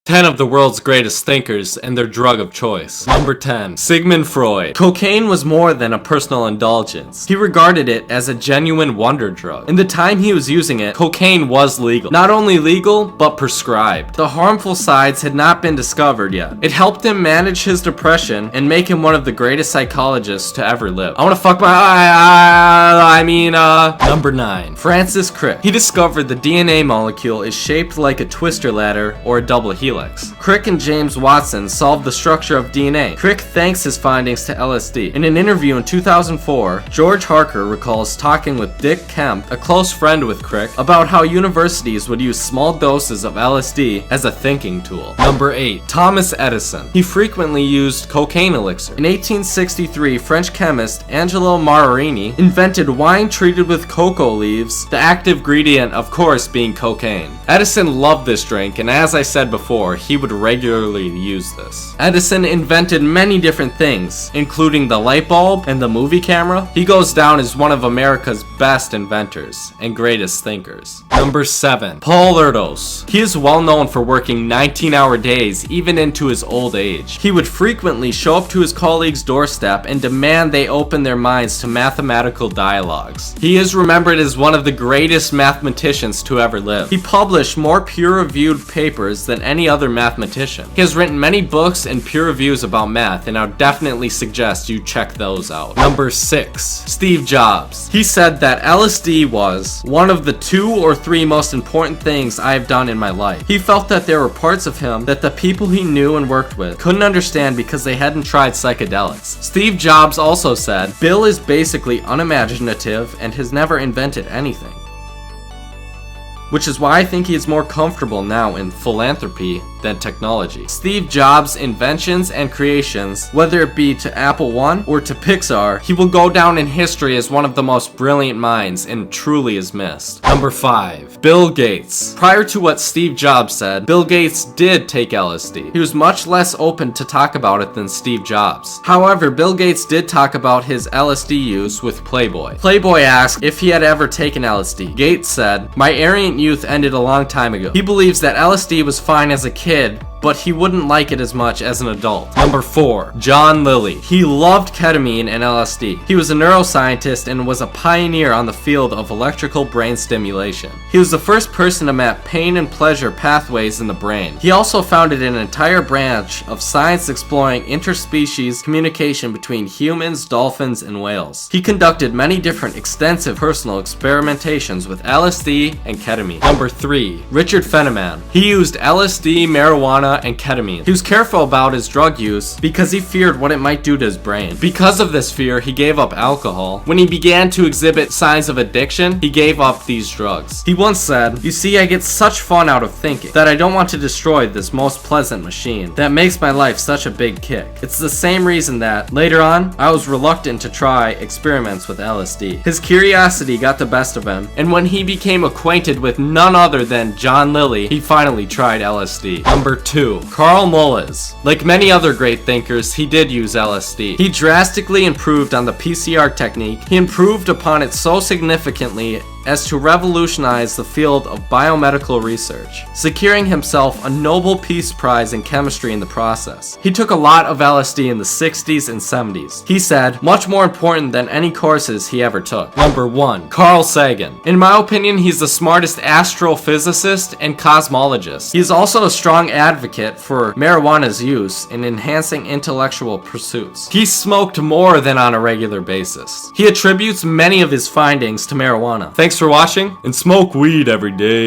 10 of the world's greatest thinkers and their drug of choice. Number 10. Sigmund Freud. Cocaine was more than a personal indulgence. He regarded it as a genuine wonder drug. In the time he was using it, cocaine was legal. Not only legal, but prescribed. The harmful sides had not been discovered yet. It helped him manage his depression and make him one of the greatest psychologists to ever live. I wanna fuck my Number 9. Francis Crick. He discovered the DNA molecule is shaped like a twister ladder or a double helix. Crick and James Watson solved the structure of DNA. Crick thanks his findings to LSD. In an interview in 2004, George Harker recalls talking with Dick Kemp, a close friend with Crick, about how universities would use small doses of LSD as a thinking tool. Number 8. Thomas Edison. He frequently used cocaine elixir. In 1863, French chemist Angelo Marini invented wine treated with cocoa leaves, the active ingredient of course being cocaine. Edison loved this drink, and as I said before, he would regularly use this. Edison invented many different things, including the light bulb and the movie camera. He goes down as one of America's best inventors and greatest thinkers. Number 7. Paul Erdos. He is well known for working 19-hour days even into his old age. He would frequently show up to his colleagues' doorstep and demand they open their minds to mathematical dialogues. He is remembered as one of the greatest mathematicians to ever live. He published more peer-reviewed papers than any other mathematician. He has written many books and peer reviews about math, and I would definitely suggest you check those out. Number 6. Steve Jobs. He said that LSD was one of the 2 or 3 most important things I have done in my life. He felt that there were parts of him that the people he knew and worked with couldn't understand because they hadn't tried psychedelics. Steve Jobs also said, "Bill is basically unimaginative and has never invented anything." Which is why I think he is more comfortable now in philanthropy than technology. Steve Jobs' inventions and creations, whether it be to Apple I or to Pixar, he will go down in history as one of the most brilliant minds and truly is missed. Number 5. Bill Gates. Prior to what Steve Jobs said, Bill Gates did take LSD. He was much less open to talk about it than Steve Jobs. However, Bill Gates did talk about his LSD use with Playboy. Playboy asked if he had ever taken LSD. Gates said, "My errant youth ended a long time ago." He believes that LSD was fine as a kid, but he wouldn't like it as much as an adult. Number 4. John Lilly. He loved ketamine and LSD. He was a neuroscientist and was a pioneer on the field of electrical brain stimulation. He was the first person to map pain and pleasure pathways in the brain. He also founded an entire branch of science exploring interspecies communication between humans, dolphins, and whales. He conducted many different extensive personal experimentations with LSD and ketamine. Number 3. Richard Feynman. He used LSD, marijuana, and ketamine. He was careful about his drug use because he feared what it might do to his brain. Because of this fear, he gave up alcohol. When he began to exhibit signs of addiction, he gave up these drugs. He once said, "You see, I get such fun out of thinking that I don't want to destroy this most pleasant machine that makes my life such a big kick." It's the same reason that, later on, I was reluctant to try experiments with LSD. His curiosity got the best of him, and when he became acquainted with none other than John Lilly, he finally tried LSD. Number 2. Carl Mullis. Like many other great thinkers, he did use LSD. He drastically improved on the PCR technique. He improved upon it so significantly as to revolutionize the field of biomedical research, securing himself a Nobel Peace Prize in chemistry in the process. He took a lot of LSD in the 60s and 70s. He said, much more important than any courses he ever took. Number 1. Carl Sagan. In my opinion, he's the smartest astrophysicist and cosmologist. He is also a strong advocate for marijuana's use in enhancing intellectual pursuits. He smoked more than on a regular basis. He attributes many of his findings to marijuana. Thanks for watching, and smoke weed every day.